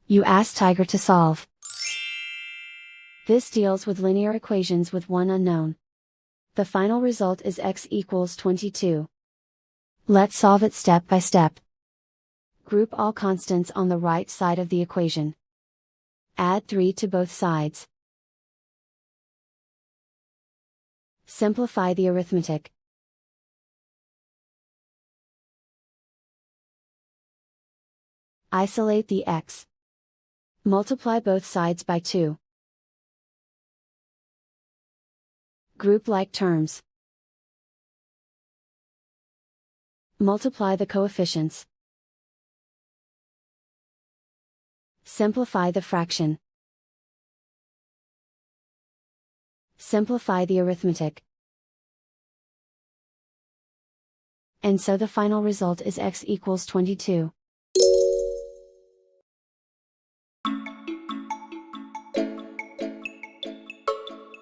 You ask Tiger to solve. This deals with linear equations with one unknown. The final result is x equals 22. Let's solve it step by step. Group all constants on the right side of the equation. Add 3 to both sides. Simplify the arithmetic. Isolate the x. Multiply both sides by 2. Group like terms. Multiply the coefficients. Simplify the fraction. Simplify the arithmetic. And so the final result is x equals 22.